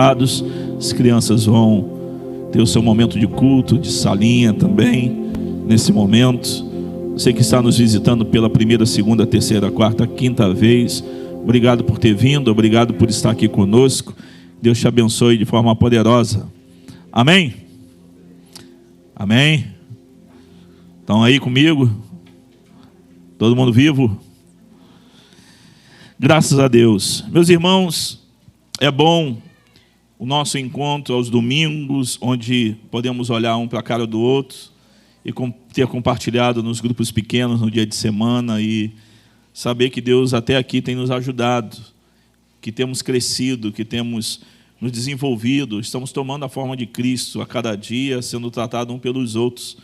As crianças vão ter o seu momento de culto, de salinha também, nesse momento. Você que está nos visitando pela primeira, segunda, terceira, quarta, quinta vez, obrigado por ter vindo, obrigado por estar aqui conosco. Deus te abençoe de forma poderosa. Amém? Amém? Estão aí comigo? Todo mundo vivo? Graças a Deus. Meus irmãos, é bom o nosso encontro aos domingos, onde podemos olhar um para a cara do outro e ter compartilhado nos grupos pequenos no dia de semana e saber que Deus até aqui tem nos ajudado, que temos crescido, que temos nos desenvolvido, estamos tomando a forma de Cristo a cada dia, sendo tratados uns pelos outros,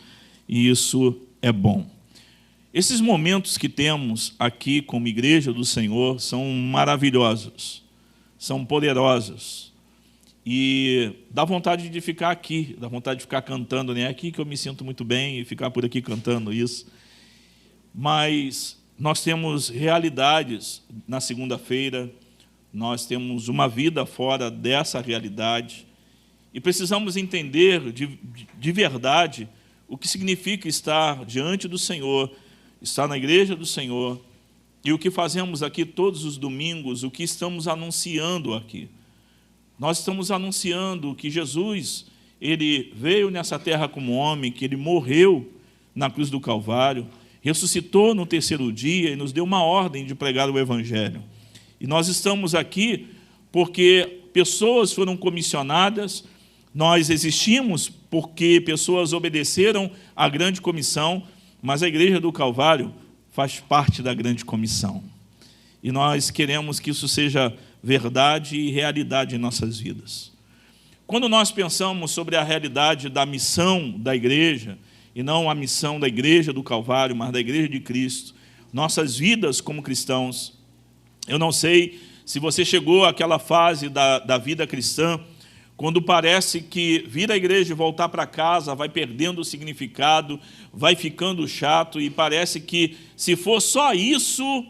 e isso é bom. Esses momentos que temos aqui como Igreja do Senhor são maravilhosos, são poderosos, e dá vontade de ficar aqui, dá vontade de ficar cantando, né? É aqui que eu me sinto muito bem, e ficar por aqui cantando isso. Mas nós temos realidades na segunda-feira, nós temos uma vida fora dessa realidade, e precisamos entender de verdade o que significa estar diante do Senhor, estar na Igreja do Senhor, e o que fazemos aqui todos os domingos, o que estamos anunciando aqui. Nós estamos anunciando que Jesus, ele veio nessa terra como homem, que ele morreu na cruz do Calvário, ressuscitou no terceiro dia e nos deu uma ordem de pregar o Evangelho. E nós estamos aqui porque pessoas foram comissionadas, nós existimos porque pessoas obedeceram à grande comissão, mas a Igreja do Calvário faz parte da grande comissão. E nós queremos que isso seja verdade e realidade em nossas vidas. Quando nós pensamos sobre a realidade da missão da igreja, e não a missão da Igreja do Calvário, mas da Igreja de Cristo, nossas vidas como cristãos, eu não sei se você chegou àquela fase da vida cristã, quando parece que vir à igreja e voltar para casa vai perdendo o significado, vai ficando chato, e parece que se for só isso,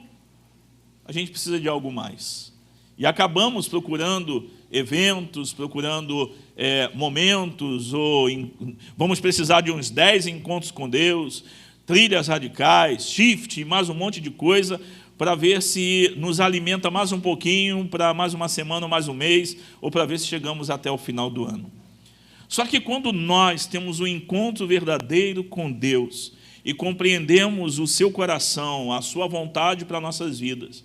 a gente precisa de algo mais. E acabamos procurando eventos, procurando momentos, vamos precisar de uns 10 encontros com Deus, trilhas radicais, shift, mais um monte de coisa, para ver se nos alimenta mais um pouquinho, para mais uma semana ou mais um mês, ou para ver se chegamos até o final do ano. Só que quando nós temos um encontro verdadeiro com Deus, e compreendemos o seu coração, a sua vontade para nossas vidas,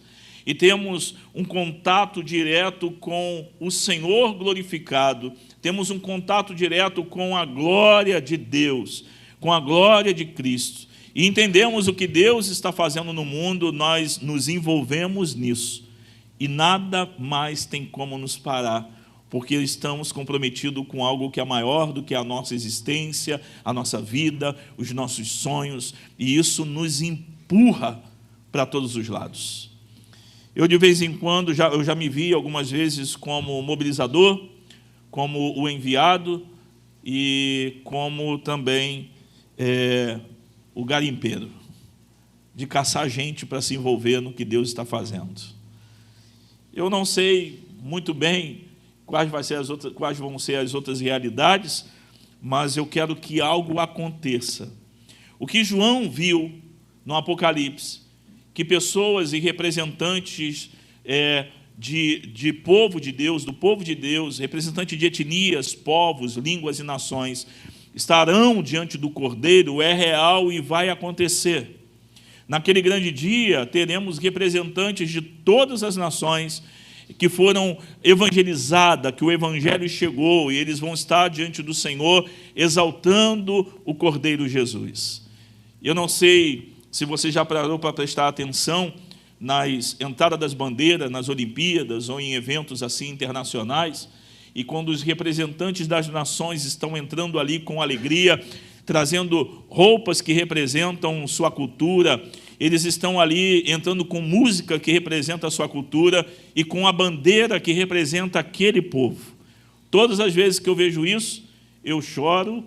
e temos um contato direto com o Senhor glorificado, temos um contato direto com a glória de Deus, com a glória de Cristo, e entendemos o que Deus está fazendo no mundo, nós nos envolvemos nisso, e nada mais tem como nos parar, porque estamos comprometidos com algo que é maior do que a nossa existência, a nossa vida, os nossos sonhos, e isso nos empurra para todos os lados. Eu, de vez em quando, eu já me vi algumas vezes como mobilizador, como o enviado e como também o garimpeiro, de caçar gente para se envolver no que Deus está fazendo. Eu não sei muito bem quais vão ser as outras realidades, mas eu quero que algo aconteça. O que João viu no Apocalipse, que pessoas e representantes de povo de Deus, do povo de Deus, representantes de etnias, povos, línguas e nações, estarão diante do Cordeiro, é real e vai acontecer. Naquele grande dia, teremos representantes de todas as nações que foram evangelizadas, que o Evangelho chegou, e eles vão estar diante do Senhor, exaltando o Cordeiro Jesus. Eu não sei se você já parou para prestar atenção nas entradas das bandeiras, nas Olimpíadas ou em eventos assim internacionais, e quando os representantes das nações estão entrando ali com alegria, trazendo roupas que representam sua cultura, eles estão ali entrando com música que representa a sua cultura e com a bandeira que representa aquele povo. Todas as vezes que eu vejo isso, eu choro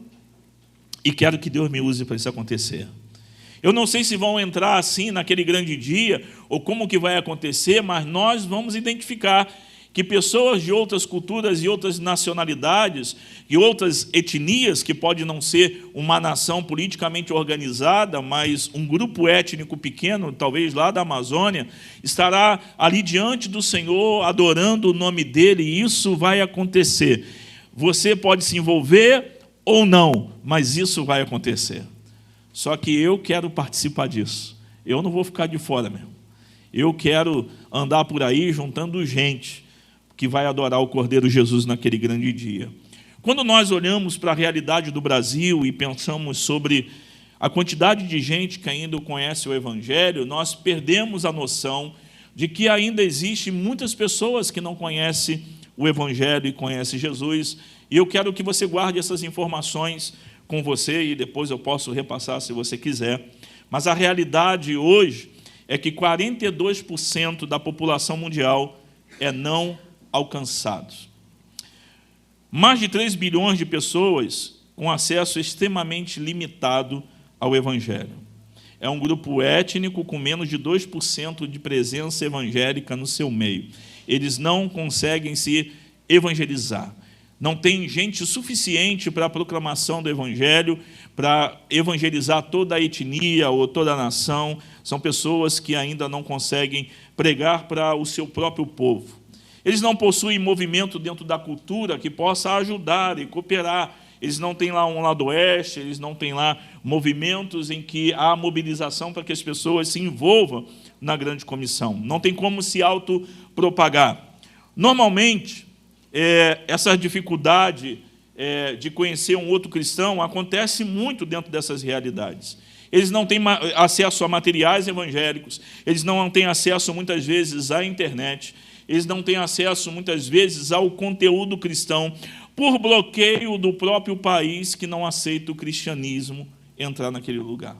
e quero que Deus me use para isso acontecer. Eu não sei se vão entrar assim naquele grande dia, ou como que vai acontecer, mas nós vamos identificar que pessoas de outras culturas e outras nacionalidades e outras etnias, que pode não ser uma nação politicamente organizada, mas um grupo étnico pequeno, talvez lá da Amazônia, estará ali diante do Senhor, adorando o nome dele, e isso vai acontecer. Você pode se envolver ou não, mas isso vai acontecer. Só que eu quero participar disso. Eu não vou ficar de fora mesmo. Eu quero andar por aí juntando gente que vai adorar o Cordeiro Jesus naquele grande dia. Quando nós olhamos para a realidade do Brasil e pensamos sobre a quantidade de gente que ainda conhece o Evangelho, nós perdemos a noção de que ainda existem muitas pessoas que não conhecem o Evangelho e conhecem Jesus. E eu quero que você guarde essas informações com você, e depois eu posso repassar se você quiser. Mas a realidade hoje é que 42% da população mundial é não alcançados. Mais de 3 bilhões de pessoas com acesso extremamente limitado ao Evangelho. É um grupo étnico com menos de 2% de presença evangélica no seu meio. Eles não conseguem se evangelizar. Não tem gente suficiente para a proclamação do Evangelho, para evangelizar toda a etnia ou toda a nação. São pessoas que ainda não conseguem pregar para o seu próprio povo. Eles não possuem movimento dentro da cultura que possa ajudar e cooperar. Eles não têm lá um lado oeste, eles não têm lá movimentos em que há mobilização para que as pessoas se envolvam na grande comissão. Não tem como se autopropagar. Normalmente, essa dificuldade de conhecer um outro cristão acontece muito dentro dessas realidades. Eles não têm acesso a materiais evangélicos, eles não têm acesso, muitas vezes, à internet, eles não têm acesso, muitas vezes, ao conteúdo cristão, por bloqueio do próprio país que não aceita o cristianismo entrar naquele lugar.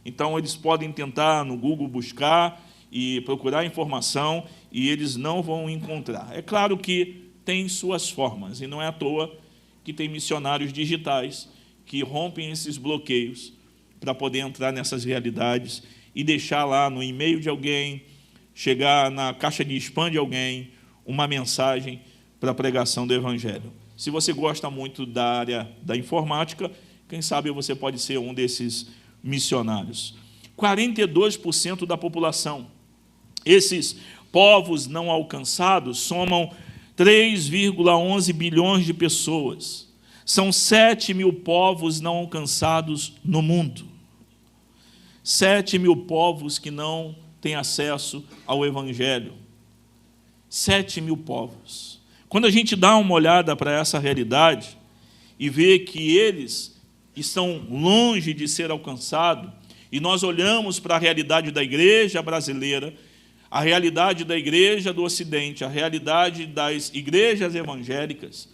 Então, eles podem tentar no Google buscar e procurar informação, e eles não vão encontrar. É claro que tem suas formas, e não é à toa que tem missionários digitais que rompem esses bloqueios para poder entrar nessas realidades e deixar lá no e-mail de alguém, chegar na caixa de spam de alguém, uma mensagem para a pregação do Evangelho. Se você gosta muito da área da informática, quem sabe você pode ser um desses missionários. 42% da população. Esses povos não alcançados somam 3,11 bilhões de pessoas. São 7 mil povos não alcançados no mundo. 7 mil povos que não têm acesso ao Evangelho. 7 mil povos. Quando a gente dá uma olhada para essa realidade e vê que eles estão longe de ser alcançados, e nós olhamos para a realidade da igreja brasileira, a realidade da igreja do Ocidente, a realidade das igrejas evangélicas,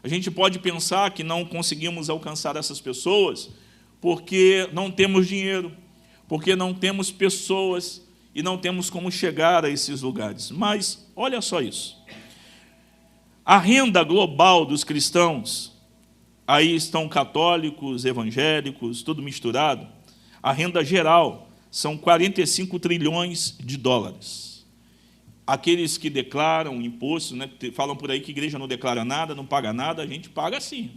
a gente pode pensar que não conseguimos alcançar essas pessoas porque não temos dinheiro, porque não temos pessoas e não temos como chegar a esses lugares. Mas olha só isso. A renda global dos cristãos, aí estão católicos, evangélicos, tudo misturado, a renda geral são 45 trilhões de dólares. Aqueles que declaram imposto, né, falam por aí que a igreja não declara nada, não paga nada, a gente paga sim.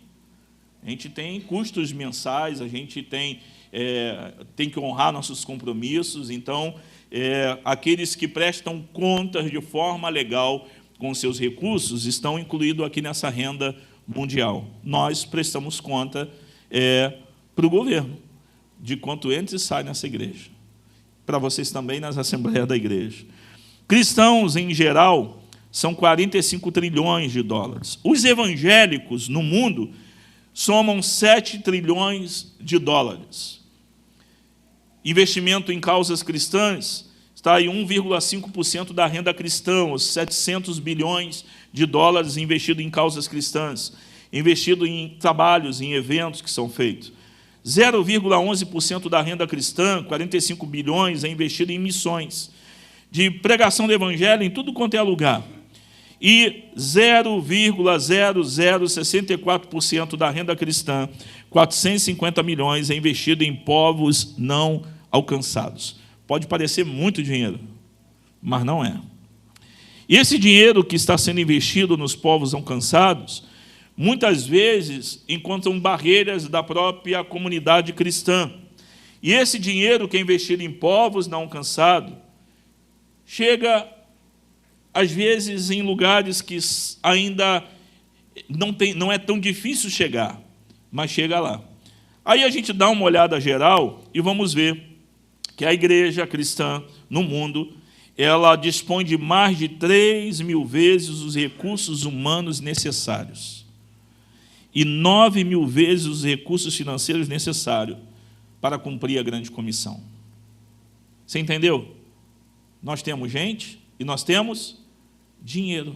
A gente tem custos mensais, a gente tem que honrar nossos compromissos. Então, aqueles que prestam contas de forma legal com seus recursos estão incluídos aqui nessa renda mundial. Nós prestamos conta para o governo de quanto entra e sai nessa igreja. Para vocês também nas assembleias da igreja. Cristãos, em geral, são 45 trilhões de dólares. Os evangélicos no mundo somam 7 trilhões de dólares. Investimento em causas cristãs está em 1,5% da renda cristã, os 700 bilhões de dólares investido em causas cristãs, investido em trabalhos, em eventos que são feitos. 0,11% da renda cristã, 45 bilhões, é investido em missões, de pregação do evangelho em tudo quanto é lugar. E 0,0064% da renda cristã, 450 milhões, é investido em povos não alcançados. Pode parecer muito dinheiro, mas não é. E esse dinheiro que está sendo investido nos povos alcançados, muitas vezes encontram barreiras da própria comunidade cristã. E esse dinheiro que é investido em povos não alcançados, chega, às vezes, em lugares que ainda não é tão difícil chegar, mas chega lá. Aí a gente dá uma olhada geral e vamos ver que a igreja cristã no mundo, ela dispõe de mais de 3.000 vezes os recursos humanos necessários e 9.000 vezes os recursos financeiros necessários para cumprir a grande comissão. Você entendeu? Nós temos gente e nós temos dinheiro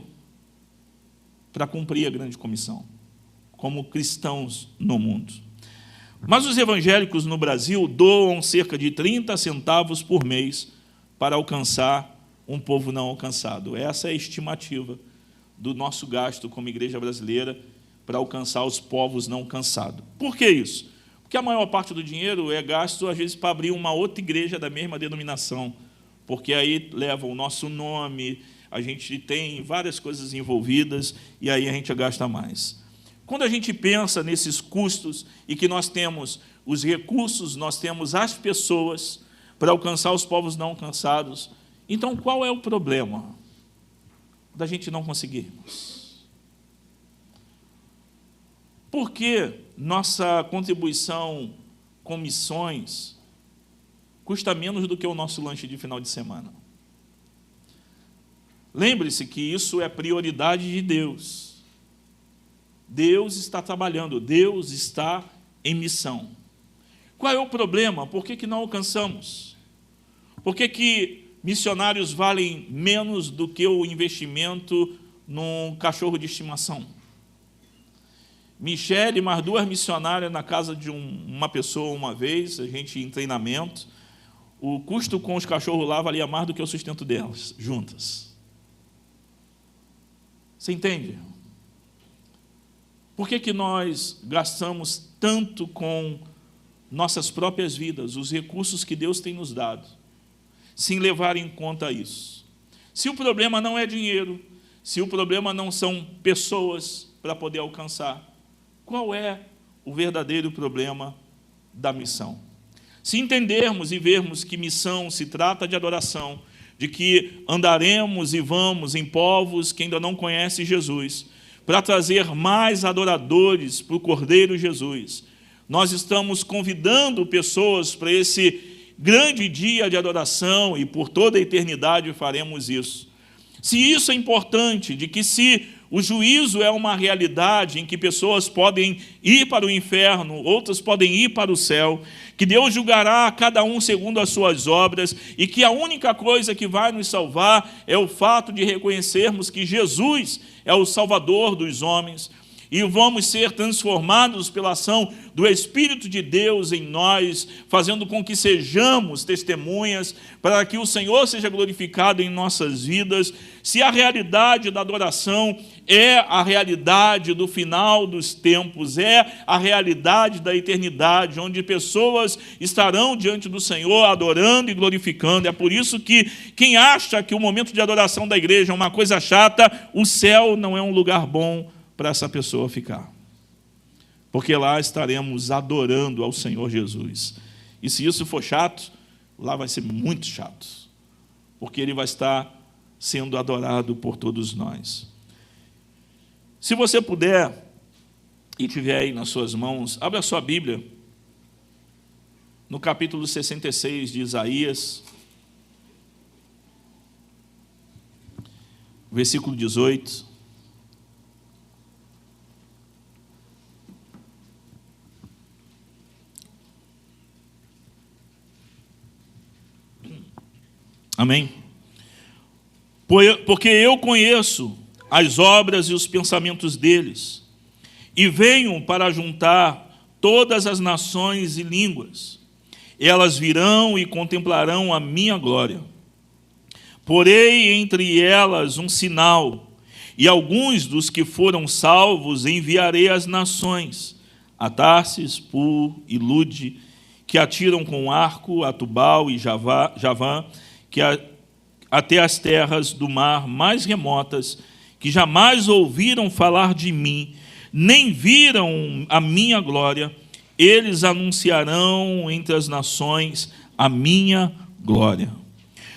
para cumprir a grande comissão, como cristãos no mundo. Mas os evangélicos no Brasil doam cerca de 30 centavos por mês para alcançar um povo não alcançado. Essa é a estimativa do nosso gasto como igreja brasileira para alcançar os povos não alcançados. Por que isso? Porque a maior parte do dinheiro é gasto, às vezes, para abrir uma outra igreja da mesma denominação, porque aí leva o nosso nome, a gente tem várias coisas envolvidas, e aí a gente gasta mais. Quando a gente pensa nesses custos e que nós temos os recursos, nós temos as pessoas para alcançar os povos não alcançados, então qual é o problema da gente não conseguirmos? Por que nossa contribuição com missões custa menos do que o nosso lanche de final de semana? Lembre-se que isso é prioridade de Deus. Deus está trabalhando, Deus está em missão. Qual é o problema? Por que não alcançamos? Por que missionários valem menos do que o investimento num cachorro de estimação? Michele, mais 2 missionárias na casa de uma pessoa uma vez, a gente em treinamento, o custo com os cachorros lá valia mais do que o sustento delas, juntas. Você entende? Por que nós gastamos tanto com nossas próprias vidas, os recursos que Deus tem nos dado, sem levar em conta isso? Se o problema não é dinheiro, se o problema não são pessoas para poder alcançar, qual é o verdadeiro problema da missão? Se entendermos e vermos que missão se trata de adoração, de que andaremos e vamos em povos que ainda não conhecem Jesus, para trazer mais adoradores para o Cordeiro Jesus, nós estamos convidando pessoas para esse grande dia de adoração e por toda a eternidade faremos isso. Se isso é importante, de que se o juízo é uma realidade em que pessoas podem ir para o inferno, outras podem ir para o céu, que Deus julgará cada um segundo as suas obras e que a única coisa que vai nos salvar é o fato de reconhecermos que Jesus é o Salvador dos homens e vamos ser transformados pela ação do Espírito de Deus em nós, fazendo com que sejamos testemunhas para que o Senhor seja glorificado em nossas vidas. Se a realidade da adoração é a realidade do final dos tempos, é a realidade da eternidade, onde pessoas estarão diante do Senhor adorando e glorificando. É por isso que quem acha que o momento de adoração da igreja é uma coisa chata, o céu não é um lugar bom para essa pessoa ficar. Porque lá estaremos adorando ao Senhor Jesus. E se isso for chato, lá vai ser muito chato. Porque Ele vai estar sendo adorado por todos nós. Se você puder, e tiver aí nas suas mãos, abra a sua Bíblia, no capítulo 66 de Isaías, versículo 18. Amém? Porque eu conheço as obras e os pensamentos deles, e venho para juntar todas as nações e línguas. Elas virão e contemplarão a minha glória. Porei entre elas um sinal, e alguns dos que foram salvos enviarei às nações, a Tarsis, Pul e Lude, que atiram com arco, a Tubal e Javã, que até as terras do mar mais remotas, que jamais ouviram falar de mim, nem viram a minha glória, eles anunciarão entre as nações a minha glória.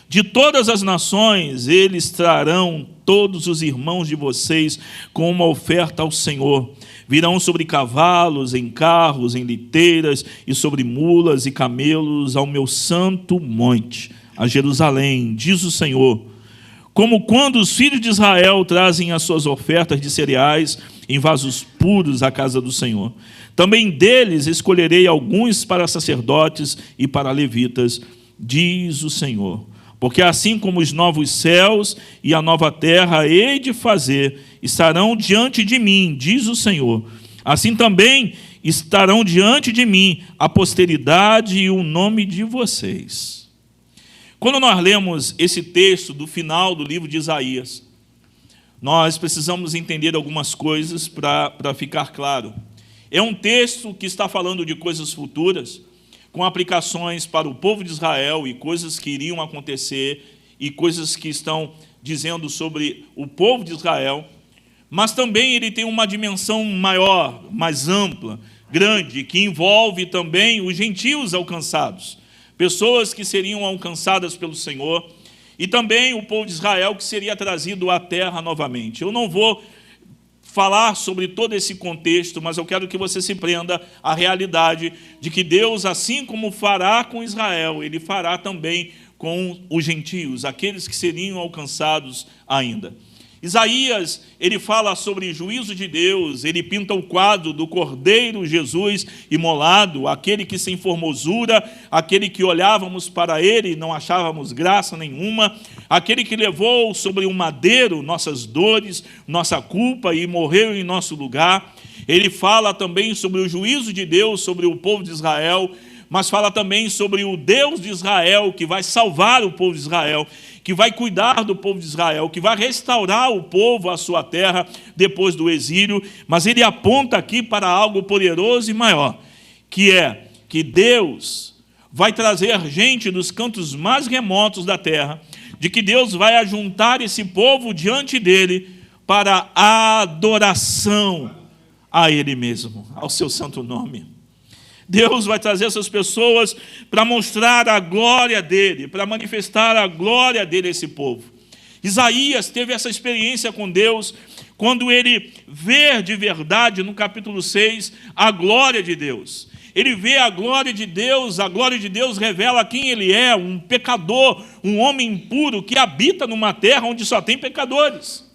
De todas as nações, eles trarão todos os irmãos de vocês com uma oferta ao Senhor. Virão sobre cavalos, em carros, em liteiras, e sobre mulas e camelos ao meu santo monte, a Jerusalém, diz o Senhor. Como quando os filhos de Israel trazem as suas ofertas de cereais em vasos puros à casa do Senhor. Também deles escolherei alguns para sacerdotes e para levitas, diz o Senhor. Porque assim como os novos céus e a nova terra hei de fazer, estarão diante de mim, diz o Senhor. Assim também estarão diante de mim a posteridade e o nome de vocês. Quando nós lemos esse texto do final do livro de Isaías, nós precisamos entender algumas coisas para ficar claro. É um texto que está falando de coisas futuras, com aplicações para o povo de Israel e coisas que iriam acontecer e coisas que estão dizendo sobre o povo de Israel, mas também ele tem uma dimensão maior, mais ampla, grande, que envolve também os gentios alcançados, pessoas que seriam alcançadas pelo Senhor, e também o povo de Israel que seria trazido à terra novamente. Eu não vou falar sobre todo esse contexto, mas eu quero que você se prenda à realidade de que Deus, assim como fará com Israel, Ele fará também com os gentios, aqueles que seriam alcançados ainda. Isaías, ele fala sobre juízo de Deus, ele pinta o quadro do Cordeiro Jesus imolado, aquele que sem formosura, aquele que olhávamos para ele e não achávamos graça nenhuma, aquele que levou sobre um madeiro nossas dores, nossa culpa e morreu em nosso lugar. Ele fala também sobre o juízo de Deus sobre o povo de Israel, mas fala também sobre o Deus de Israel, que vai salvar o povo de Israel, que vai cuidar do povo de Israel, que vai restaurar o povo à sua terra depois do exílio. Mas ele aponta aqui para algo poderoso e maior, que é que Deus vai trazer gente dos cantos mais remotos da terra, de que Deus vai ajuntar esse povo diante dele para a adoração a ele mesmo, ao seu santo nome. Deus vai trazer essas pessoas para mostrar a glória dele, para manifestar a glória dele a esse povo. Isaías teve essa experiência com Deus quando ele vê de verdade, no capítulo 6, a glória de Deus. Ele vê a glória de Deus revela quem ele é, um pecador, um homem impuro que habita numa terra onde só tem pecadores.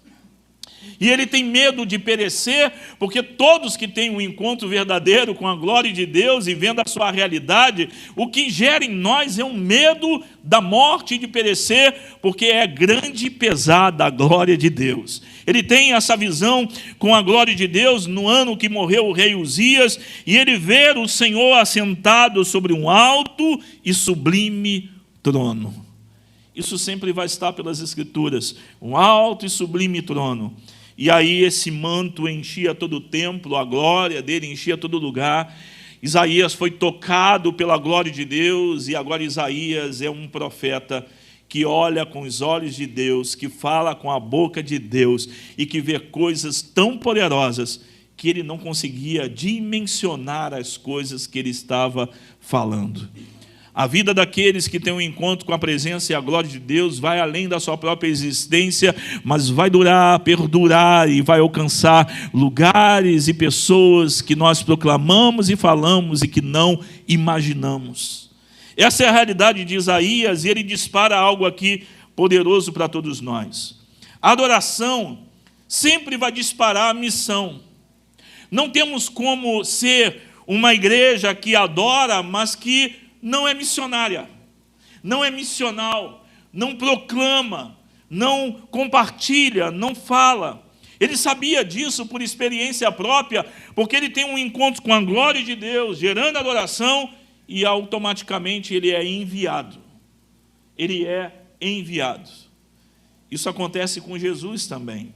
E ele tem medo de perecer, porque todos que têm um encontro verdadeiro com a glória de Deus e vendo a sua realidade, o que gera em nós é um medo da morte e de perecer, porque é grande e pesada a glória de Deus. Ele tem essa visão com a glória de Deus no ano que morreu o rei Uzias, e ele vê o Senhor assentado sobre um alto e sublime trono. Isso sempre vai estar pelas Escrituras, um alto e sublime trono. E aí esse manto enchia todo o templo, a glória dele enchia todo o lugar. Isaías foi tocado pela glória de Deus, e agora Isaías é um profeta que olha com os olhos de Deus, que fala com a boca de Deus e que vê coisas tão poderosas que ele não conseguia dimensionar as coisas que ele estava falando. A vida daqueles que têm um encontro com a presença e a glória de Deus vai além da sua própria existência, mas vai durar, perdurar e vai alcançar lugares e pessoas que nós proclamamos e falamos e que não imaginamos. Essa é a realidade de Isaías, e ele dispara algo aqui poderoso para todos nós. A adoração sempre vai disparar a missão. Não temos como ser uma igreja que adora, mas que não é missionária, não é missional, não proclama, não compartilha, não fala. Ele sabia disso por experiência própria, porque ele tem um encontro com a glória de Deus, gerando adoração, e automaticamente ele é enviado. Ele é enviado. Isso acontece com Jesus também.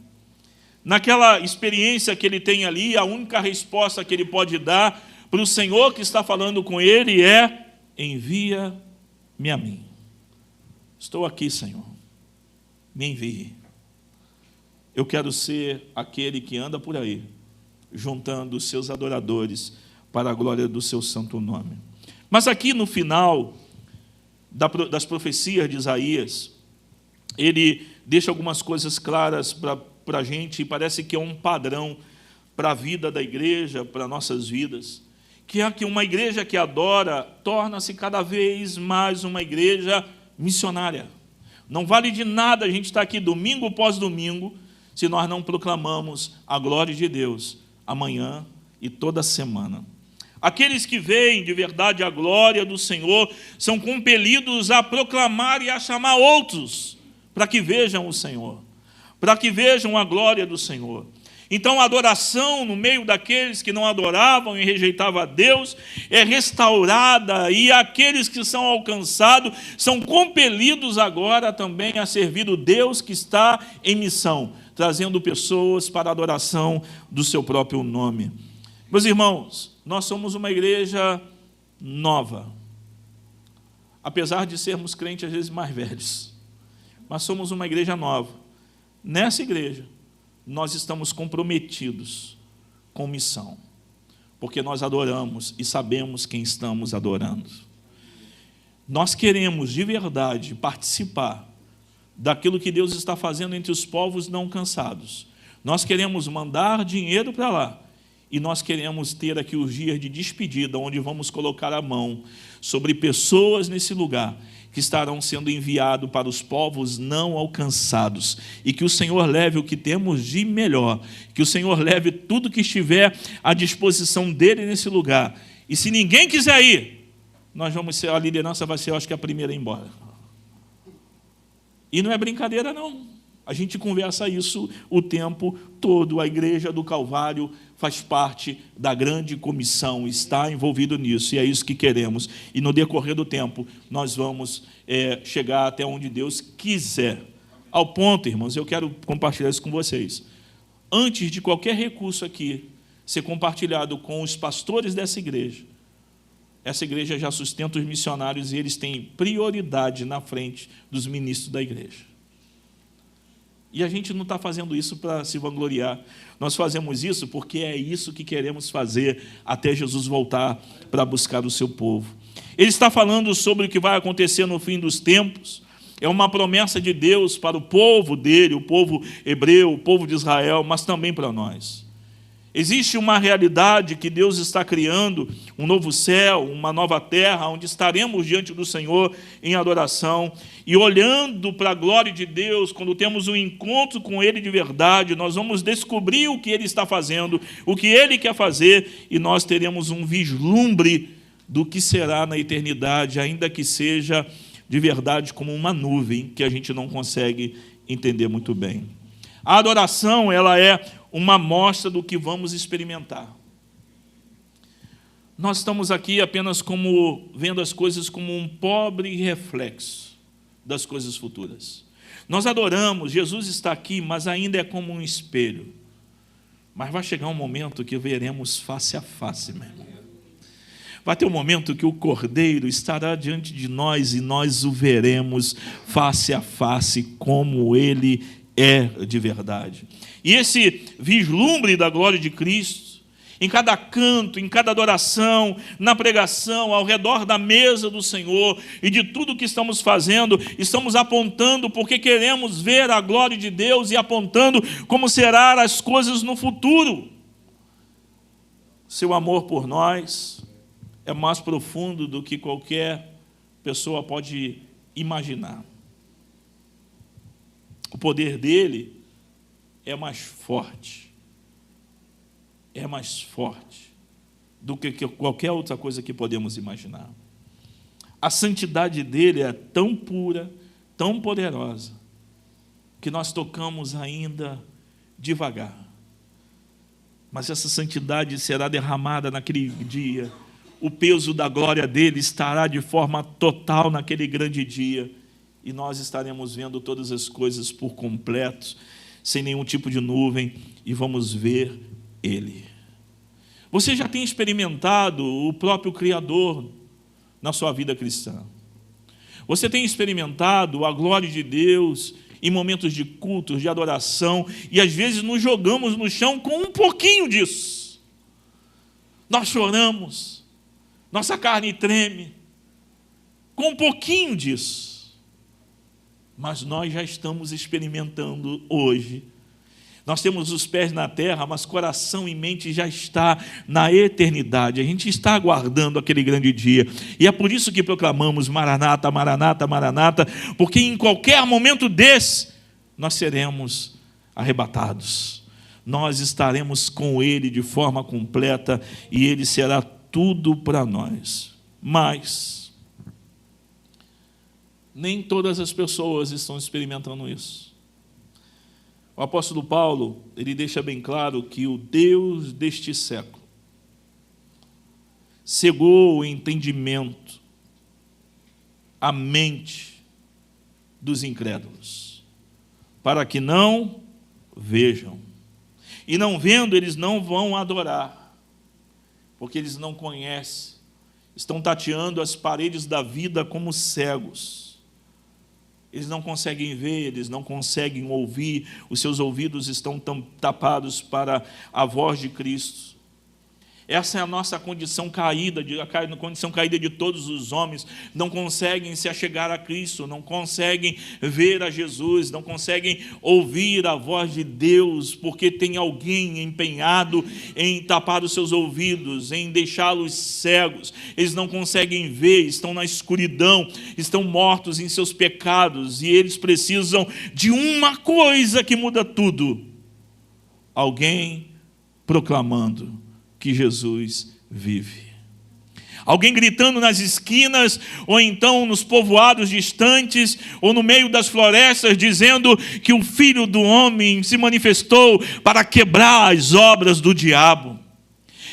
Naquela experiência que ele tem ali, a única resposta que ele pode dar para o Senhor que está falando com ele é: envia-me a mim. Estou aqui, Senhor. me envie. Eu quero ser aquele que anda por aí, juntando os seus adoradores para a glória do seu santo nome. Mas aqui no final das profecias de Isaías, ele deixa algumas coisas claras para a gente, e parece que é um padrão para a vida da igreja, para nossas vidas, que é que uma igreja que adora torna-se cada vez mais uma igreja missionária. Não vale de nada a gente estar aqui domingo após domingo se nós não proclamamos a glória de Deus amanhã e toda semana. Aqueles que veem de verdade a glória do Senhor são compelidos a proclamar e a chamar outros para que vejam o Senhor, para que vejam a glória do Senhor. Então a adoração no meio daqueles que não adoravam e rejeitavam a Deus é restaurada, e aqueles que são alcançados são compelidos agora também a servir o Deus que está em missão, trazendo pessoas para a adoração do seu próprio nome. Meus irmãos, nós somos uma igreja nova, apesar de sermos crentes às vezes mais velhos, mas somos uma igreja nova. Nessa igreja, nós estamos comprometidos com missão, porque nós adoramos e sabemos quem estamos adorando. Nós queremos de verdade participar daquilo que Deus está fazendo entre os povos não cansados. Nós queremos mandar dinheiro para lá, e nós queremos ter aqui os dias de despedida, onde vamos colocar a mão sobre pessoas nesse lugar que estarão sendo enviados para os povos não alcançados, e que o Senhor leve o que temos de melhor, que o Senhor leve tudo que estiver à disposição dele nesse lugar. E se ninguém quiser ir, nós vamos ser, a liderança vai ser, eu acho que a primeira a ir embora. E não é brincadeira, não. A gente conversa isso o tempo todo. A igreja do Calvário faz parte da grande comissão, está envolvido nisso, e é isso que queremos. E no decorrer do tempo, nós vamos chegar até onde Deus quiser. Ao ponto, irmãos, eu quero compartilhar isso com vocês. Antes de qualquer recurso aqui ser compartilhado com os pastores dessa igreja, essa igreja já sustenta os missionários, e eles têm prioridade na frente dos ministros da igreja. E a gente não está fazendo isso para se vangloriar. Nós fazemos isso porque é isso que queremos fazer até Jesus voltar para buscar o seu povo. Ele está falando sobre o que vai acontecer no fim dos tempos. É uma promessa de Deus para o povo dele, o povo hebreu, o povo de Israel, mas também para nós. Existe uma realidade que Deus está criando, um novo céu, uma nova terra, onde estaremos diante do Senhor em adoração, e olhando para a glória de Deus, quando temos um encontro com Ele de verdade, nós vamos descobrir o que Ele está fazendo, o que Ele quer fazer, e nós teremos um vislumbre do que será na eternidade, ainda que seja de verdade como uma nuvem, que a gente não consegue entender muito bem. A adoração, ela é uma amostra do que vamos experimentar. Nós estamos aqui apenas vendo as coisas como um pobre reflexo das coisas futuras. Nós adoramos, Jesus está aqui, mas ainda é como um espelho. Mas vai chegar um momento que veremos face a face, meu irmão. Vai ter um momento que o Cordeiro estará diante de nós, e nós o veremos face a face como Ele é de verdade. E esse vislumbre da glória de Cristo, em cada canto, em cada adoração, na pregação, ao redor da mesa do Senhor, e de tudo que estamos fazendo, estamos apontando porque queremos ver a glória de Deus, e apontando como serão as coisas no futuro. Seu amor por nós é mais profundo do que qualquer pessoa pode imaginar. O poder dele é mais forte do que qualquer outra coisa que podemos imaginar. A santidade dele é tão pura, tão poderosa, que nós tocamos ainda devagar. Mas essa santidade será derramada naquele dia. O peso da glória dele estará de forma total naquele grande dia, e nós estaremos vendo todas as coisas por completo, sem nenhum tipo de nuvem, e vamos ver Ele. Você já tem experimentado o próprio Criador na sua vida cristã? Você tem experimentado a glória de Deus em momentos de cultos, de adoração, e às vezes nos jogamos no chão com um pouquinho disso. Nós choramos, nossa carne treme, com um pouquinho disso. Mas nós já estamos experimentando hoje. Nós temos os pés na terra, mas coração e mente já está na eternidade. A gente está aguardando aquele grande dia. E é por isso que proclamamos Maranata, Maranata, Maranata, porque em qualquer momento desse, nós seremos arrebatados. Nós estaremos com Ele de forma completa e Ele será tudo para nós. Mas nem todas as pessoas estão experimentando isso. O apóstolo Paulo, ele deixa bem claro que o Deus deste século cegou o entendimento, a mente dos incrédulos, para que não vejam. E não vendo, eles não vão adorar, porque eles não conhecem, estão tateando as paredes da vida como cegos. Eles não conseguem ver, eles não conseguem ouvir, os seus ouvidos estão tapados para a voz de Cristo. Essa é a nossa condição caída, a condição caída de todos os homens. Não conseguem se achegar a Cristo, não conseguem ver a Jesus, não conseguem ouvir a voz de Deus, porque tem alguém empenhado em tapar os seus ouvidos, em deixá-los cegos. Eles não conseguem ver, estão na escuridão, estão mortos em seus pecados, e eles precisam de uma coisa que muda tudo: alguém proclamando que Jesus vive. Alguém gritando nas esquinas, ou então nos povoados distantes, ou no meio das florestas, dizendo que o Filho do Homem se manifestou para quebrar as obras do diabo,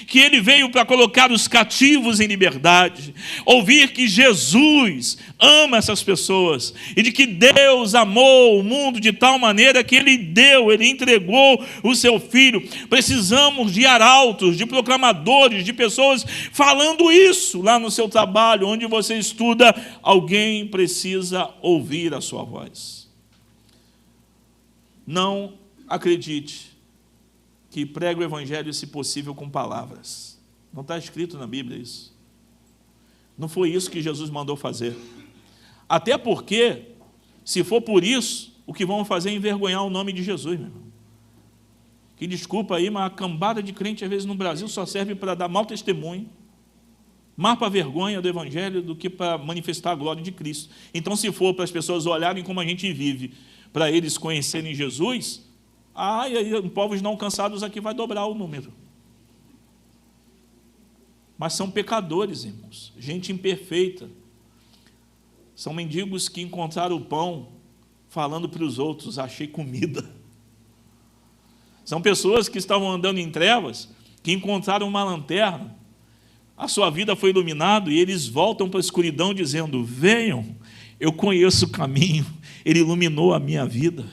que ele veio para colocar os cativos em liberdade, ouvir que Jesus ama essas pessoas, e de que Deus amou o mundo de tal maneira que ele entregou o seu Filho. Precisamos de arautos, de proclamadores, de pessoas falando isso lá no seu trabalho, onde você estuda. Alguém precisa ouvir a sua voz. Não acredite que pregue o Evangelho, se possível, com palavras. Não está escrito na Bíblia isso. Não foi isso que Jesus mandou fazer. Até porque, se for por isso, o que vão fazer é envergonhar o nome de Jesus, meu irmão. Que desculpa aí, mas a cambada de crente, às vezes, no Brasil, só serve para dar mau testemunho, mais para a vergonha do Evangelho do que para manifestar a glória de Cristo. Então, se for para as pessoas olharem como a gente vive, para eles conhecerem Jesus, e aí, povos não alcançados aqui vai dobrar o número. Mas são pecadores, irmãos, gente imperfeita. São mendigos que encontraram o pão falando para os outros: achei comida. São pessoas que estavam andando em trevas, que encontraram uma lanterna, a sua vida foi iluminada, e eles voltam para a escuridão dizendo: venham, eu conheço o caminho, ele iluminou a minha vida.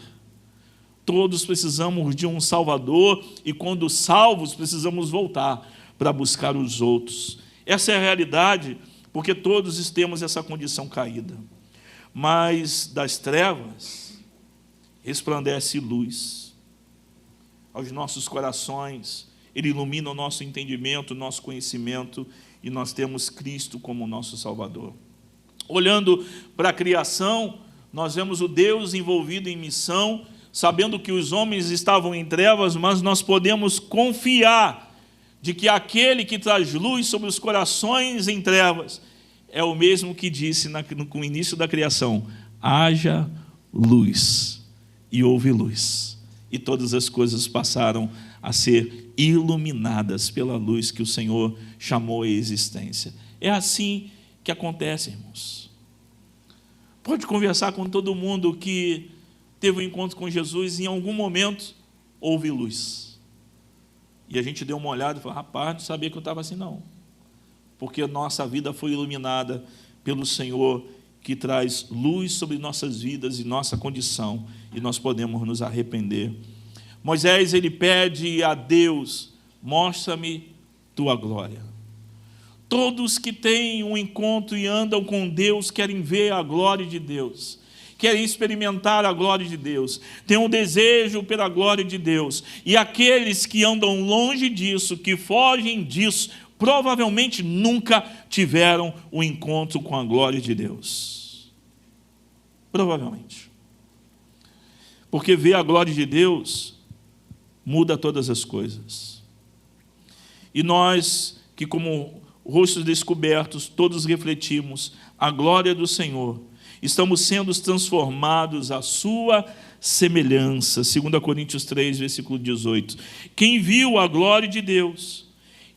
Todos precisamos de um Salvador, e quando salvos, precisamos voltar para buscar os outros. Essa é a realidade, porque todos temos essa condição caída. Mas das trevas resplandece luz aos nossos corações. Ele ilumina o nosso entendimento, o nosso conhecimento, e nós temos Cristo como nosso Salvador. Olhando para a criação, nós vemos o Deus envolvido em missão, sabendo que os homens estavam em trevas, mas nós podemos confiar de que aquele que traz luz sobre os corações em trevas é o mesmo que disse no início da criação: haja luz, e houve luz, e todas as coisas passaram a ser iluminadas pela luz que o Senhor chamou à existência. É assim que acontece, irmãos. Pode conversar com todo mundo que teve um encontro com Jesus, e em algum momento houve luz. E a gente deu uma olhada e falou: rapaz, não sabia que eu estava assim, não. Porque a nossa vida foi iluminada pelo Senhor, que traz luz sobre nossas vidas e nossa condição, e nós podemos nos arrepender. Moisés, ele pede a Deus: mostra-me tua glória. Todos que têm um encontro e andam com Deus querem ver a glória de Deus. querem experimentar a glória de Deus, têm um desejo pela glória de Deus. E aqueles que andam longe disso, que fogem disso, provavelmente nunca tiveram o encontro com a glória de Deus. Provavelmente. Porque ver a glória de Deus muda todas as coisas. E nós, que como rostos descobertos, todos refletimos a glória do Senhor, estamos sendo transformados à sua semelhança. 2 Coríntios 3, versículo 18. Quem viu a glória de Deus,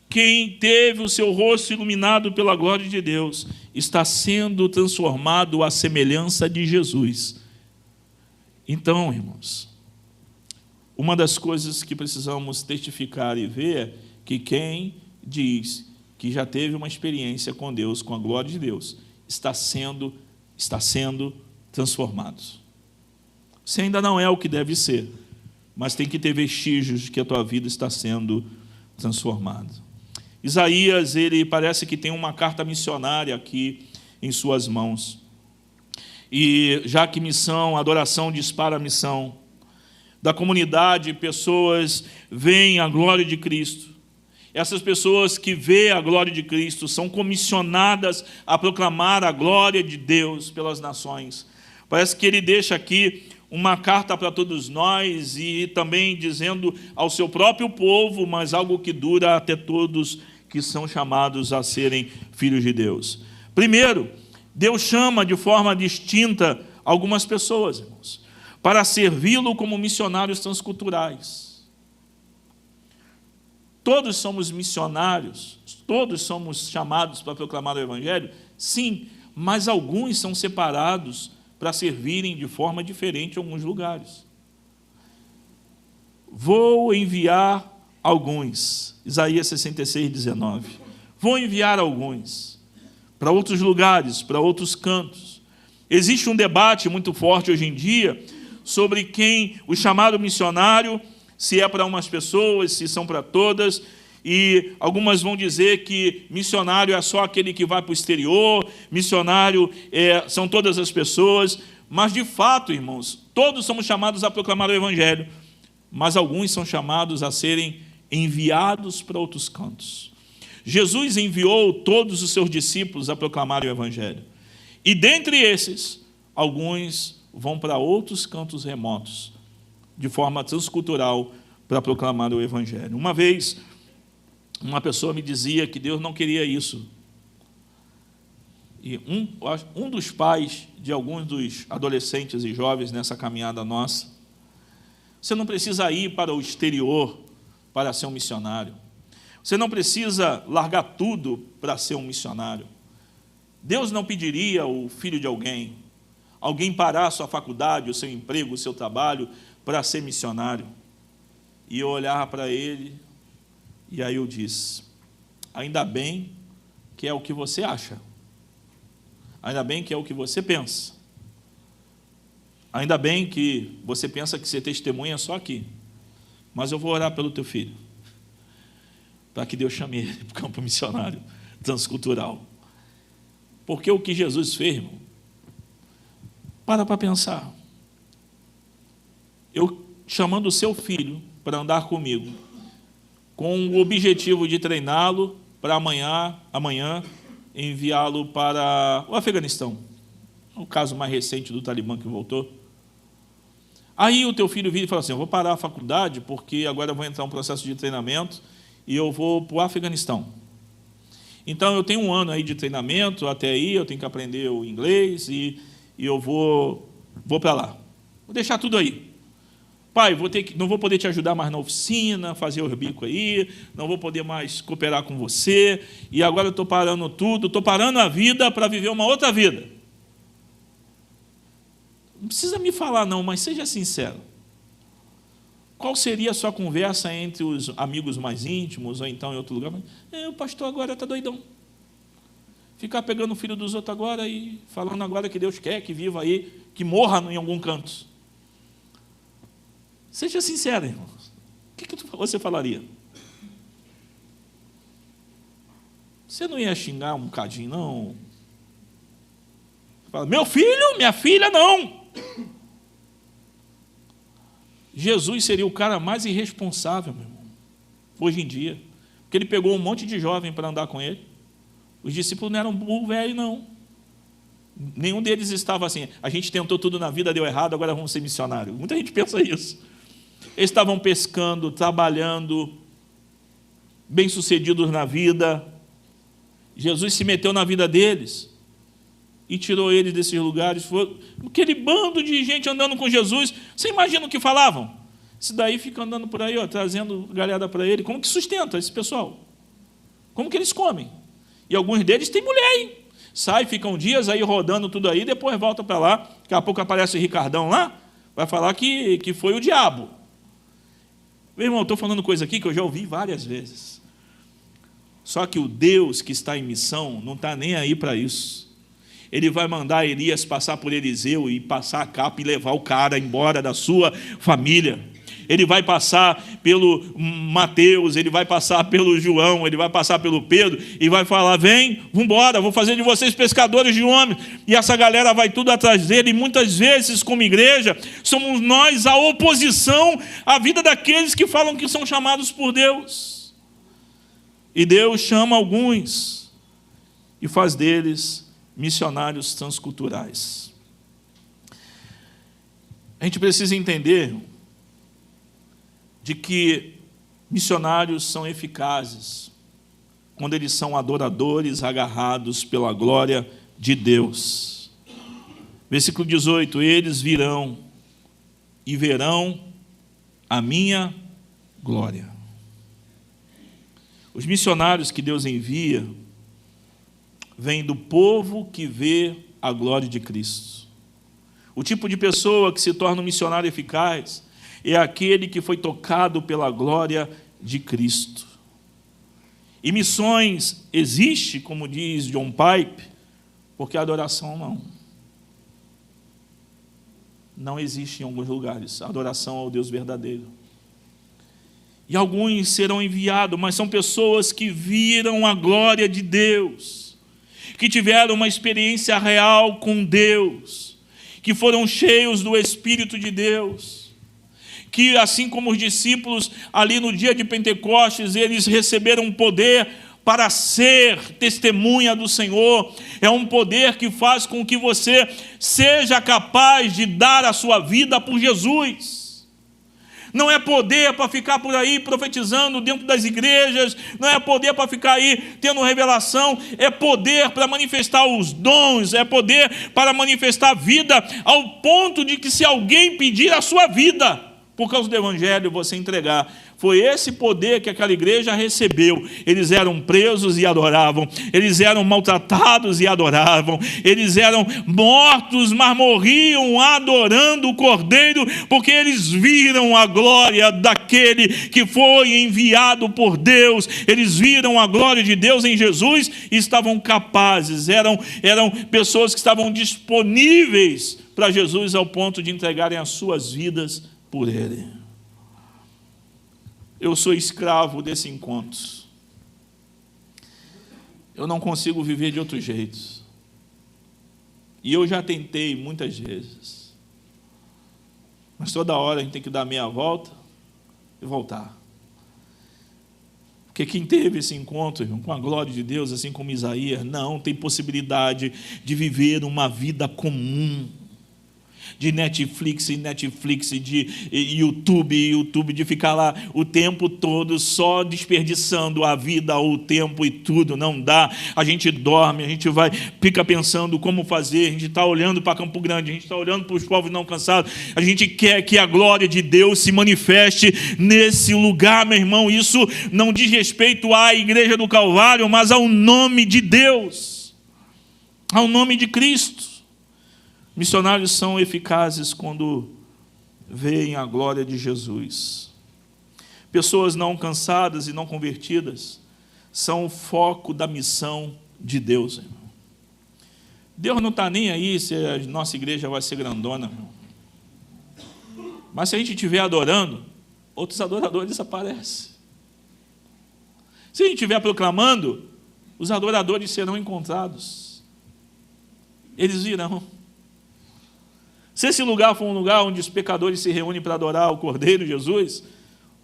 quem teve o seu rosto iluminado pela glória de Deus, está sendo transformado à semelhança de Jesus. Então, irmãos, uma das coisas que precisamos testificar e ver é que quem diz que já teve uma experiência com Deus, com a glória de Deus, está sendo transformado. Você ainda não é o que deve ser, mas tem que ter vestígios de que a tua vida está sendo transformada. Isaías, ele parece que tem uma carta missionária aqui em suas mãos. E já que missão, adoração dispara a missão, da comunidade, pessoas veem a glória de Cristo. Essas pessoas que veem a glória de Cristo são comissionadas a proclamar a glória de Deus pelas nações. Parece que ele deixa aqui uma carta para todos nós e também dizendo ao seu próprio povo, mas algo que dura até todos que são chamados a serem filhos de Deus. Primeiro, Deus chama de forma distinta algumas pessoas, irmãos, para servi-lo como missionários transculturais. Todos somos missionários, todos somos chamados para proclamar o Evangelho, sim, mas alguns são separados para servirem de forma diferente em alguns lugares. Vou enviar alguns, Isaías 66, 19. Vou enviar alguns para outros lugares, para outros cantos. Existe um debate muito forte hoje em dia sobre quem o chamado missionário, se é para umas pessoas, se são para todas, e algumas vão dizer que missionário é só aquele que vai para o exterior, missionário são todas as pessoas, mas de fato, irmãos, todos somos chamados a proclamar o Evangelho, mas alguns são chamados a serem enviados para outros cantos. Jesus enviou todos os seus discípulos a proclamar o Evangelho, e dentre esses, alguns vão para outros cantos remotos, de forma transcultural, para proclamar o Evangelho. Uma vez, uma pessoa me dizia que Deus não queria isso. E um dos pais de alguns dos adolescentes e jovens nessa caminhada nossa, você não precisa ir para o exterior para ser um missionário. Você não precisa largar tudo para ser um missionário. Deus não pediria o filho de alguém parar a sua faculdade, o seu emprego, o seu trabalho, para ser missionário. E eu olhava para ele, e aí eu disse, ainda bem que é o que você acha. Ainda bem que é o que você pensa. Ainda bem que você pensa que você testemunha só aqui. Mas eu vou orar pelo teu filho, para que Deus chame ele para o campo missionário transcultural. Porque o que Jesus fez, irmão, para pensar. Eu chamando o seu filho para andar comigo, com o objetivo de treiná-lo para amanhã enviá-lo para o Afeganistão. O caso mais recente do Talibã que voltou. Aí o teu filho vira e fala assim, eu vou parar a faculdade porque agora eu vou entrar em um processo de treinamento e eu vou para o Afeganistão. Então eu tenho um ano aí de treinamento, até aí eu tenho que aprender o inglês e eu vou para lá. Vou deixar tudo aí. Pai, não vou poder te ajudar mais na oficina, fazer o bico aí, não vou poder mais cooperar com você, e agora eu estou parando tudo, estou parando a vida para viver uma outra vida. Não precisa me falar não, mas seja sincero. Qual seria a sua conversa entre os amigos mais íntimos, ou então em outro lugar? O pastor agora está doidão. Ficar pegando o filho dos outros agora e falando agora que Deus quer que viva aí, que morra em algum canto. Seja sincero, irmãos. O que você falaria? Você não ia xingar um bocadinho, não? Fala, meu filho, minha filha, não. Jesus seria o cara mais irresponsável, meu irmão, hoje em dia, porque ele pegou um monte de jovem para andar com ele. Os discípulos não eram burro velho, não. Nenhum deles estava assim, a gente tentou tudo na vida, deu errado, agora vamos ser missionários. Muita gente pensa isso. Eles estavam pescando, trabalhando, bem-sucedidos na vida. Jesus se meteu na vida deles e tirou eles desses lugares. Foi aquele bando de gente andando com Jesus. Você imagina o que falavam? Esse daí fica andando por aí, ó, trazendo galera para ele. Como que sustenta esse pessoal? Como que eles comem? E alguns deles têm mulher, hein? Sai, ficam dias aí rodando tudo aí, depois volta para lá. Daqui a pouco aparece o Ricardão lá, vai falar que foi o diabo. Meu irmão, estou falando coisa aqui que eu já ouvi várias vezes. Só que o Deus que está em missão não está nem aí para isso. Ele vai mandar Elias passar por Eliseu e passar a capa e levar o cara embora da sua família. Ele vai passar pelo Mateus, ele vai passar pelo João, ele vai passar pelo Pedro e vai falar, vem, vamos embora, vou fazer de vocês pescadores de homens. E essa galera vai tudo atrás dele. E muitas vezes, como igreja, somos nós a oposição à vida daqueles que falam que são chamados por Deus. E Deus chama alguns e faz deles missionários transculturais. A gente precisa entender de que missionários são eficazes quando eles são adoradores agarrados pela glória de Deus. Versículo 18, eles virão e verão a minha glória. Os missionários que Deus envia vêm do povo que vê a glória de Cristo. O tipo de pessoa que se torna um missionário eficaz é aquele que foi tocado pela glória de Cristo. E missões existe, como diz John Pipe, porque a adoração não. Não existe em alguns lugares a adoração ao Deus verdadeiro. E alguns serão enviados, mas são pessoas que viram a glória de Deus, que tiveram uma experiência real com Deus, que foram cheios do Espírito de Deus, que assim como os discípulos ali no dia de Pentecostes, eles receberam poder para ser testemunha do Senhor. É um poder que faz com que você seja capaz de dar a sua vida por Jesus. Não é poder para ficar por aí profetizando dentro das igrejas, não é poder para ficar aí tendo revelação, é poder para manifestar os dons, é poder para manifestar a vida, ao ponto de que se alguém pedir a sua vida, por causa do Evangelho, você entregar. Foi esse poder que aquela igreja recebeu. Eles eram presos e adoravam. Eles eram maltratados e adoravam. Eles eram mortos, mas morriam adorando o Cordeiro, porque eles viram a glória daquele que foi enviado por Deus. Eles viram a glória de Deus em Jesus e estavam capazes. Eram pessoas que estavam disponíveis para Jesus ao ponto de entregarem as suas vidas por Ele. Eu sou escravo desse encontro. Eu não consigo viver de outro jeito. E eu já tentei muitas vezes. Mas toda hora a gente tem que dar meia volta e voltar. Porque quem teve esse encontro, irmão, com a glória de Deus, assim como Isaías, não tem possibilidade de viver uma vida comum, de Netflix, de YouTube, de ficar lá o tempo todo só desperdiçando a vida, o tempo e tudo. Não dá. A gente dorme, a gente fica pensando como fazer, a gente está olhando para Campo Grande, a gente está olhando para os povos não cansados, a gente quer que a glória de Deus se manifeste nesse lugar, meu irmão. Isso não diz respeito à Igreja do Calvário, mas ao nome de Deus, ao nome de Cristo. Missionários são eficazes quando veem a glória de Jesus. Pessoas não cansadas e não convertidas são o foco da missão de Deus, irmão. Deus não está nem aí se a nossa igreja vai ser grandona, irmão. Mas se a gente estiver adorando, outros adoradores aparecem. Se a gente estiver proclamando, os adoradores serão encontrados. Eles virão. Se esse lugar for um lugar onde os pecadores se reúnem para adorar o Cordeiro Jesus,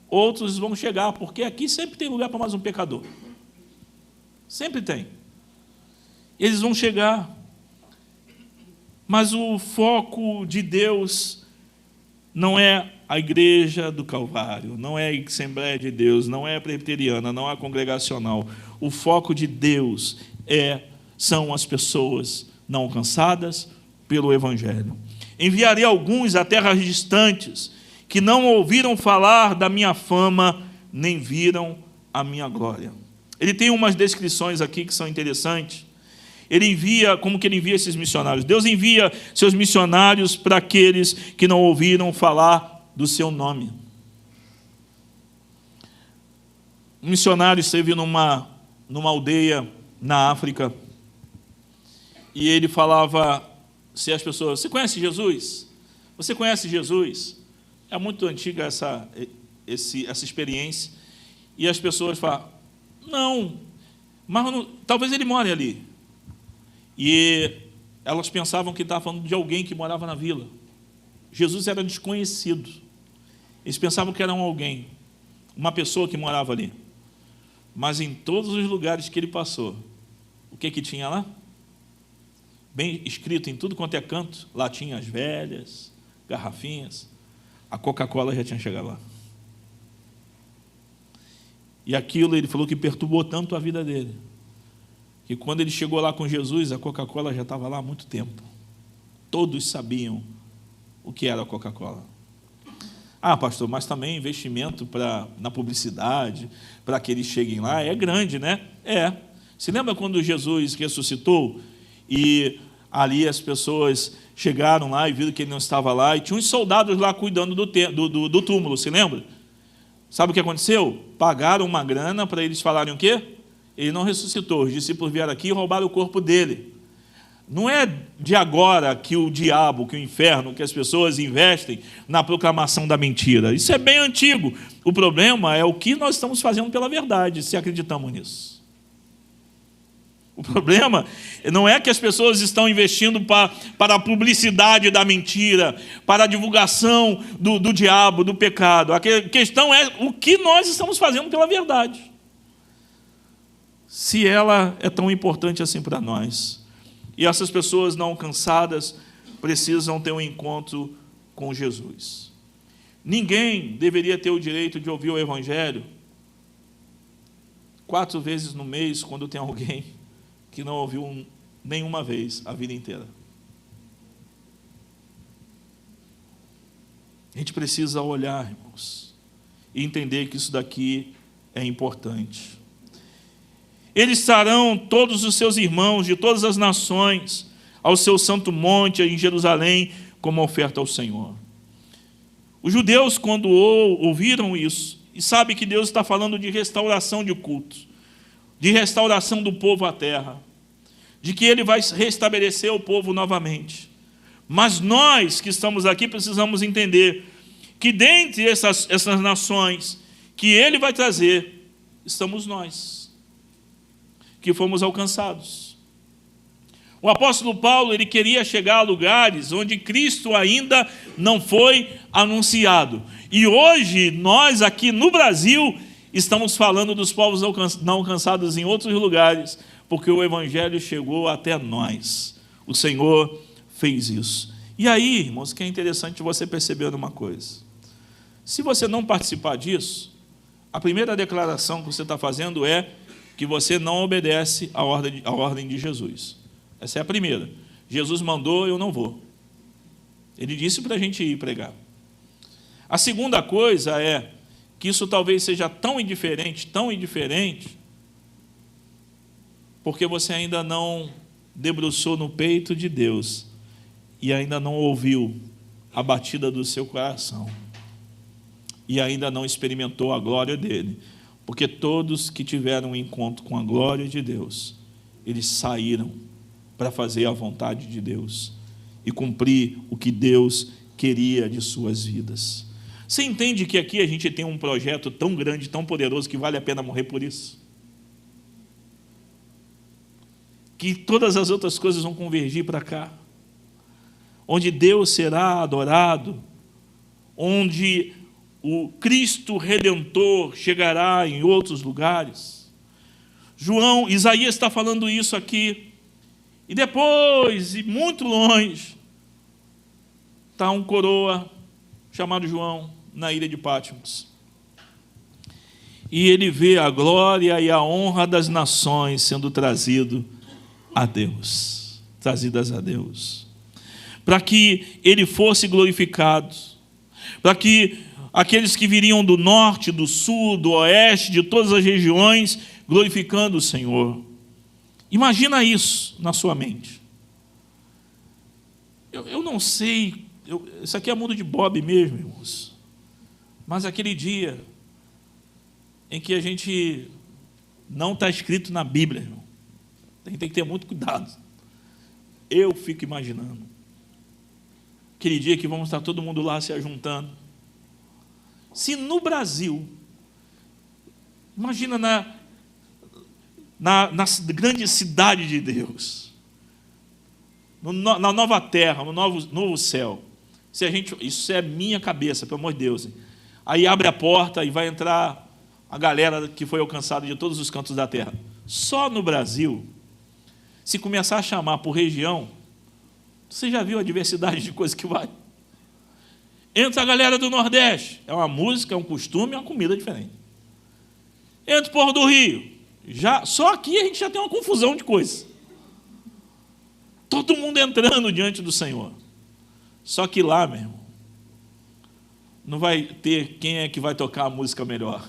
outros vão chegar, porque aqui sempre tem lugar para mais um pecador. Sempre tem. Eles vão chegar. Mas o foco de Deus não é a igreja do Calvário, não é a Assembleia de Deus, não é a presbiteriana, não é a congregacional. O foco de Deus são as pessoas não alcançadas pelo Evangelho. Enviarei alguns a terras distantes, que não ouviram falar da minha fama, nem viram a minha glória. Ele tem umas descrições aqui que são interessantes. Ele envia, como que ele envia esses missionários? Deus envia seus missionários para aqueles que não ouviram falar do seu nome. Um missionário esteve numa aldeia na África, e ele falava, se as pessoas, você conhece Jesus? Você conhece Jesus? É muito antiga essa experiência, e as pessoas falam, não, mas não, talvez ele more ali. E elas pensavam que estava falando de alguém que morava na vila. Jesus era desconhecido. Eles pensavam que era alguém, uma pessoa que morava ali. Mas em todos os lugares que ele passou, o que tinha lá? Bem escrito em tudo quanto é canto, latinhas velhas, garrafinhas. A Coca-Cola já tinha chegado lá. E aquilo, ele falou que perturbou tanto a vida dele, que quando ele chegou lá com Jesus, a Coca-Cola já estava lá há muito tempo. Todos sabiam o que era a Coca-Cola. Ah, pastor, mas também investimento na publicidade, para que eles cheguem lá, é grande, né? É. Se lembra quando Jesus ressuscitou e ali as pessoas chegaram lá e viram que ele não estava lá, e tinha uns soldados lá cuidando do túmulo, se lembra? Sabe o que aconteceu? Pagaram uma grana para eles falarem o quê? Ele não ressuscitou, os discípulos vieram aqui e roubaram o corpo dele. Não é de agora que o diabo, que o inferno, que as pessoas investem na proclamação da mentira. Isso é bem antigo. O problema é o que nós estamos fazendo pela verdade, se acreditamos nisso. O problema não é que as pessoas estão investindo para a publicidade da mentira, para a divulgação do diabo, do pecado. A questão é o que nós estamos fazendo pela verdade. Se ela é tão importante assim para nós. E essas pessoas não alcançadas precisam ter um encontro com Jesus. Ninguém deveria ter o direito de ouvir o Evangelho 4 vezes no mês, quando tem alguém que não ouviu nenhuma vez a vida inteira. A gente precisa olhar, irmãos, e entender que isso daqui é importante. Eles trarão todos os seus irmãos de todas as nações ao seu santo monte em Jerusalém como oferta ao Senhor. Os judeus, quando ouviram isso, e sabem que Deus está falando de restauração de cultos, de restauração do povo à terra, de que Ele vai restabelecer o povo novamente. Mas nós que estamos aqui precisamos entender que dentre essas nações que Ele vai trazer, estamos nós, que fomos alcançados. O apóstolo Paulo, ele queria chegar a lugares onde Cristo ainda não foi anunciado. E hoje, nós aqui no Brasil, estamos falando dos povos não alcançados em outros lugares, porque o Evangelho chegou até nós. O Senhor fez isso. E aí, irmãos, que é interessante você perceber uma coisa. Se você não participar disso, a primeira declaração que você está fazendo é que você não obedece à ordem de Jesus. Essa é a primeira. Jesus mandou, eu não vou. Ele disse para a gente ir pregar. A segunda coisa é que isso talvez seja tão indiferente, porque você ainda não debruçou no peito de Deus e ainda não ouviu a batida do seu coração e ainda não experimentou a glória dele. Porque todos que tiveram um encontro com a glória de Deus, eles saíram para fazer a vontade de Deus e cumprir o que Deus queria de suas vidas. Você entende que aqui a gente tem um projeto tão grande, tão poderoso, que vale a pena morrer por isso? Que todas as outras coisas vão convergir para cá. onde Deus será adorado, onde o Cristo Redentor chegará em outros lugares. Isaías está falando isso aqui. E depois, e muito longe, está um coroa chamado João na ilha de Patmos. E ele vê a glória e a honra das nações sendo trazidas a Deus, para que ele fosse glorificado, para que aqueles que viriam do norte, do sul, do oeste, de todas as regiões, glorificando o Senhor. Imagina isso na sua mente. Eu não sei, isso aqui é mundo de Bob mesmo, irmãos, mas aquele dia em que a gente não está escrito na Bíblia, irmão, a gente tem que ter muito cuidado. Eu fico imaginando aquele dia que vamos estar todo mundo lá se ajuntando. Se no Brasil, imagina na grande cidade de Deus, na nova terra, no novo céu, se a gente, isso é minha cabeça, pelo amor de Deus, hein? Aí abre a porta e vai entrar a galera que foi alcançada de todos os cantos da terra. Só no Brasil, se começar a chamar por região, você já viu a diversidade de coisas que vai? Entra a galera do Nordeste, é uma música, é um costume, é uma comida diferente. Entra o povo do Rio, só aqui a gente já tem uma confusão de coisas. Todo mundo entrando diante do Senhor. Só que lá, meu irmão, não vai ter quem é que vai tocar a música melhor.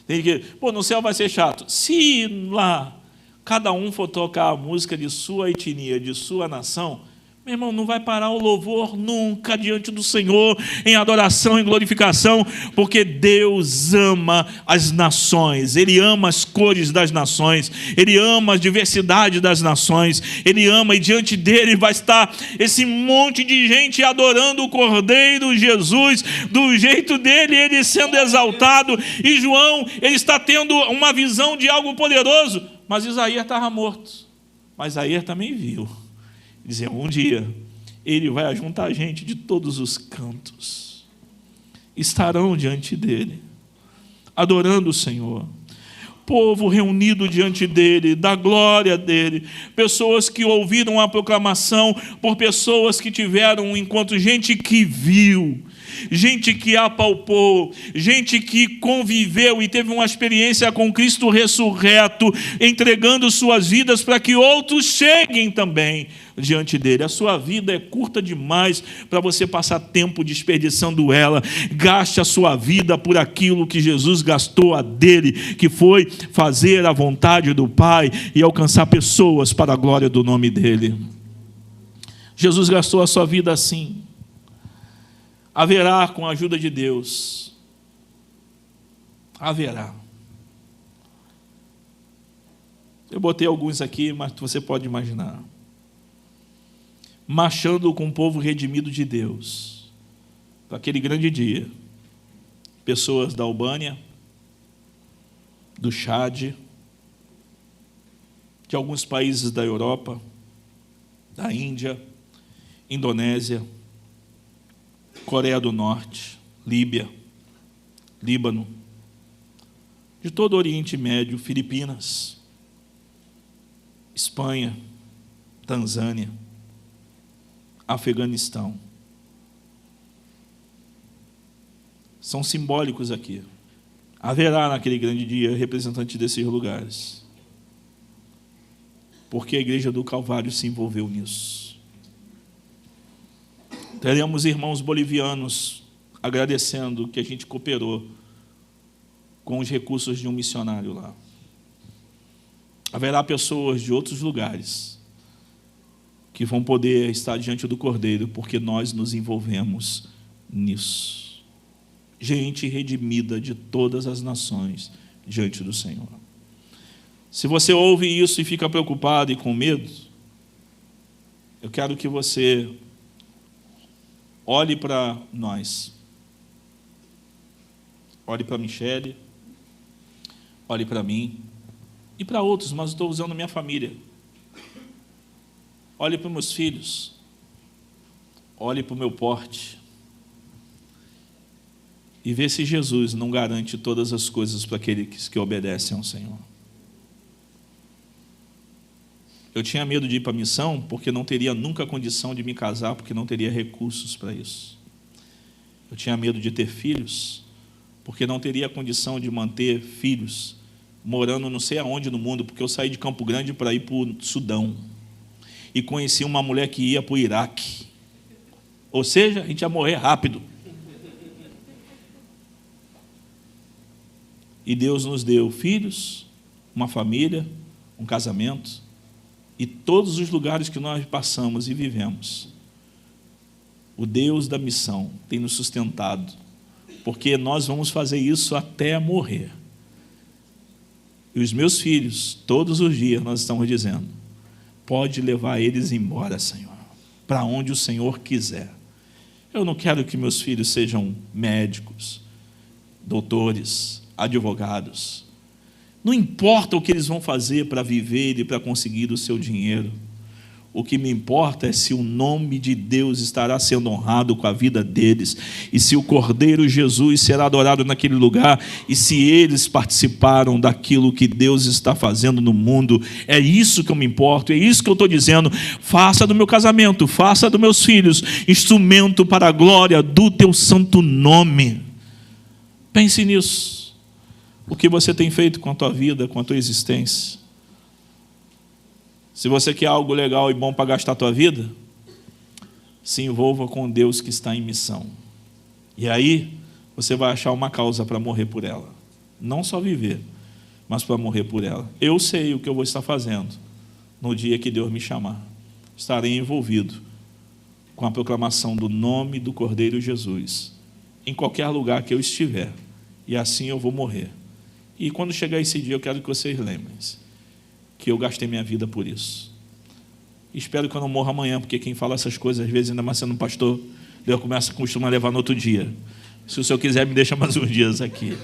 Tem que, no céu vai ser chato. Se lá cada um for tocar a música de sua etnia, de sua nação, meu irmão, não vai parar o louvor nunca diante do Senhor, em adoração, em glorificação, porque Deus ama as nações, Ele ama as cores das nações, Ele ama a diversidade das nações, Ele ama, e diante dEle vai estar esse monte de gente adorando o Cordeiro Jesus, do jeito dEle, Ele sendo exaltado, e João, ele está tendo uma visão de algo poderoso, mas Isaías estava morto, mas Isaías também viu. Dizia, um dia, ele vai ajuntar gente de todos os cantos. Estarão diante dele, adorando o Senhor. Povo reunido diante dele, da glória dele. Pessoas que ouviram a proclamação, por pessoas que tiveram um encontro, gente que viu, gente que apalpou, gente que conviveu e teve uma experiência com Cristo ressurreto, entregando suas vidas para que outros cheguem também diante dele. A sua vida é curta demais para você passar tempo desperdiçando ela. Gaste a sua vida por aquilo que Jesus gastou a dele, que foi fazer a vontade do Pai e alcançar pessoas para a glória do nome dele. Jesus gastou a sua vida assim. Haverá, com a ajuda de Deus, haverá. Eu botei alguns aqui, mas você pode imaginar. Marchando com o povo redimido de Deus, para aquele grande dia. Pessoas da Albânia, do Chad, de alguns países da Europa, da Índia, Indonésia, Coreia do Norte, Líbia, Líbano, de todo o Oriente Médio, Filipinas, Espanha, Tanzânia, Afeganistão. São simbólicos aqui. Haverá naquele grande dia representantes desses lugares, porque a igreja do Calvário se envolveu nisso. Teremos irmãos bolivianos agradecendo que a gente cooperou com os recursos de um missionário lá. Haverá pessoas de outros lugares que vão poder estar diante do Cordeiro, porque nós nos envolvemos nisso. Gente redimida de todas as nações diante do Senhor. Se você ouve isso e fica preocupado e com medo, eu quero que você olhe para nós. Olhe para a Michele, olhe para mim e para outros, mas estou usando minha família. Olhe para meus filhos. olhe para o meu porte e vê se Jesus não garante todas as coisas para aqueles que obedecem ao Senhor. Eu tinha medo de ir para a missão porque não teria nunca condição de me casar, porque não teria recursos para isso. Eu tinha medo de ter filhos porque não teria condição de manter filhos morando não sei aonde no mundo, porque eu saí de Campo Grande para ir para o Sudão e conheci uma mulher que ia para o Iraque. Ou seja, a gente ia morrer rápido. E Deus nos deu filhos, uma família, um casamento, e todos os lugares que nós passamos e vivemos, o Deus da missão tem nos sustentado, porque nós vamos fazer isso até morrer. E os meus filhos, todos os dias nós estamos dizendo, pode levar eles embora, Senhor, para onde o Senhor quiser. Eu não quero que meus filhos sejam médicos, doutores, advogados. Não importa o que eles vão fazer para viver e para conseguir o seu dinheiro. O que me importa é se o nome de Deus estará sendo honrado com a vida deles, e se o Cordeiro Jesus será adorado naquele lugar, e se eles participaram daquilo que Deus está fazendo no mundo. É isso que eu me importo, é isso que eu estou dizendo. Faça do meu casamento, faça dos meus filhos instrumento para a glória do teu santo nome. Pense nisso. O que você tem feito com a tua vida, com a tua existência? Se você quer algo legal e bom para gastar a tua vida, se envolva com Deus que está em missão. E aí, você vai achar uma causa para morrer por ela. Não só viver, mas para morrer por ela. Eu sei o que eu vou estar fazendo no dia que Deus me chamar. Estarei envolvido com a proclamação do nome do Cordeiro Jesus, em qualquer lugar que eu estiver. E assim eu vou morrer. E quando chegar esse dia, eu quero que vocês lembrem-se que eu gastei minha vida por isso. Espero que eu não morra amanhã, porque quem fala essas coisas, às vezes, ainda mais sendo pastor, Deus costuma levar no outro dia. Se o Senhor quiser, me deixa mais uns dias aqui.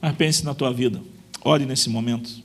Mas pense na tua vida. Ore nesse momento.